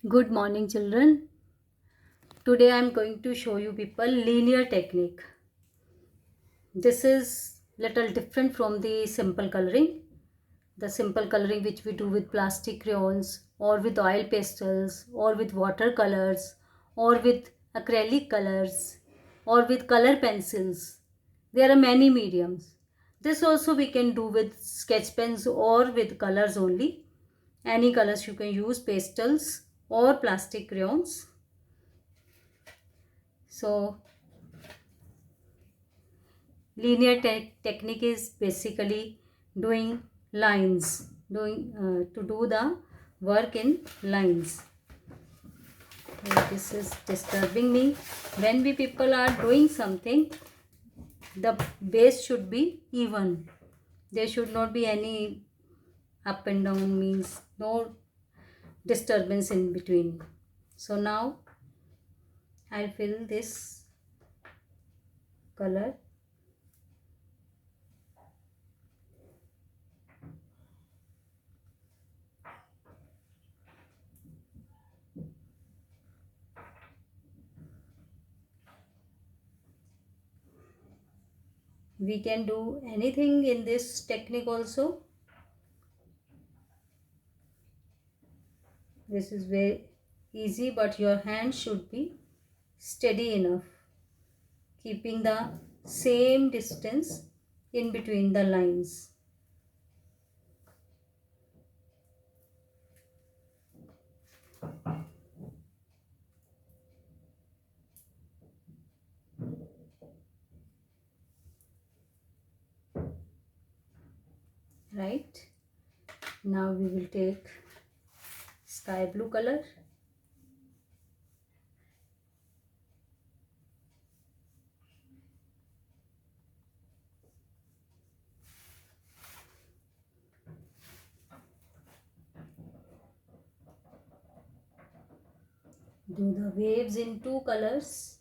Good morning, children. Today I am going to show you people linear technique. This is little different from the simple coloring. The simple coloring which we do with plastic crayons or with oil pastels or with watercolors or with acrylic colors or with color pencils. There are many mediums. This also we can do with sketch pens or with colors only. Any colors you can use, pastels or plastic crayons. So linear technique is basically doing lines, to do the work in lines. This is disturbing me. When we people are doing something, the base should be even. There should not be any up and down, means no disturbance in between. So now I'll fill this color. We can do anything in this technique also. This is very easy, but your hand should be steady enough, keeping the same distance in between the lines. Right? Now we will take sky blue color. Do the waves in two colors.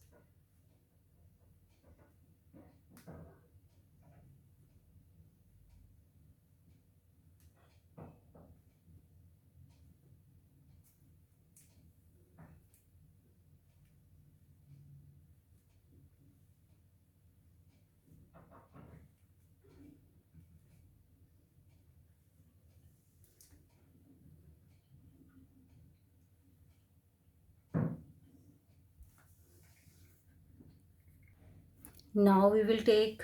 Now we will take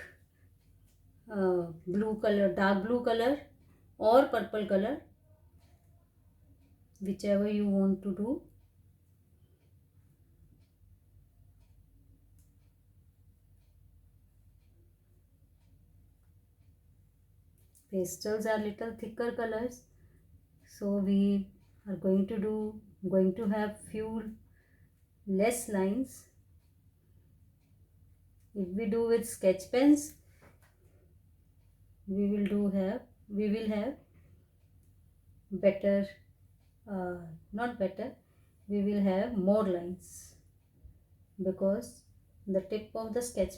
blue color, dark blue color or purple color, whichever you want to do. Pastels are little thicker colors, so we are going to have few less lines. If we do with sketch pens, we will have better, not better, we will have more lines, because the tip of the sketch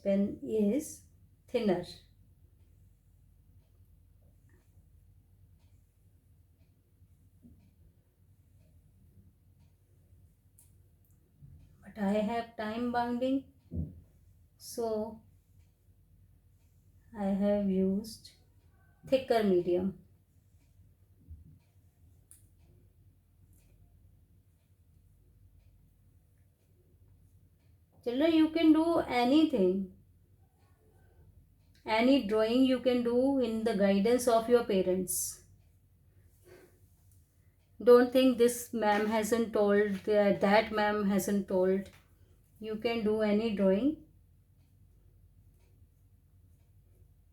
pen is thinner. But I have time bounding, so I have used thicker medium. Children, you can do anything. Any drawing you can do in the guidance of your parents. Don't think this ma'am hasn't told, that ma'am hasn't told. You can do any drawing.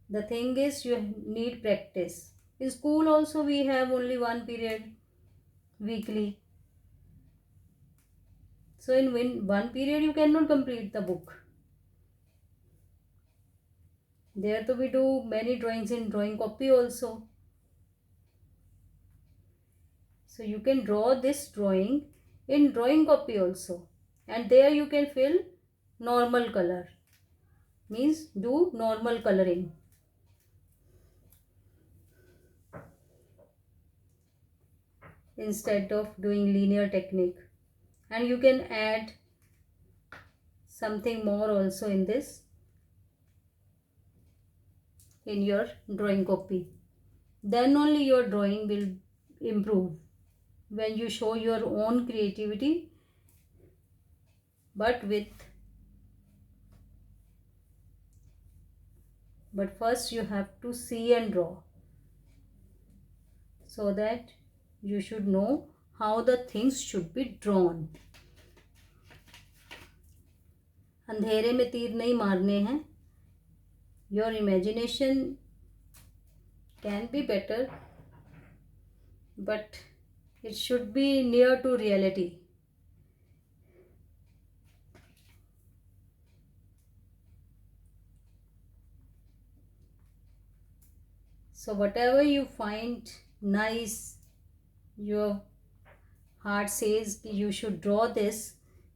The thing is, you need practice. In school also we have only one period weekly. So in one period you cannot complete the book. There to we do many drawings in drawing copy also. So you can draw this drawing in drawing copy also. And there you can fill normal color. Means do normal coloring. instead of doing linear technique. And you can add something more also in this, in your drawing copy. Then only your drawing will improve, when you show your own creativity, but first you have to see and draw, so that you should know how the things should be drawn. अंधेरे में तीर नहीं मारने हैं. Your imagination can be better, but it should be near to reality. So whatever you find nice, your heart says you should draw this,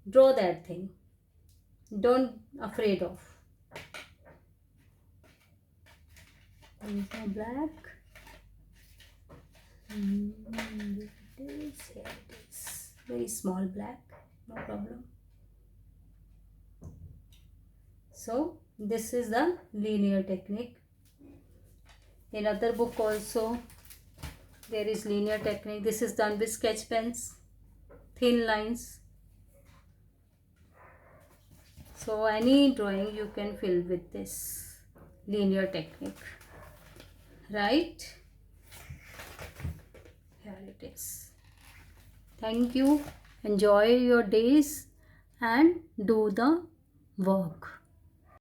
draw that thing. Don't afraid of. There is no black. Here it is. Very small black, no problem. So this is the linear technique. In other book also there is linear technique. This is done with sketch pens, thin lines. So any drawing you can fill with this linear technique, right? Here it is. Thank you. Enjoy your days and do the work.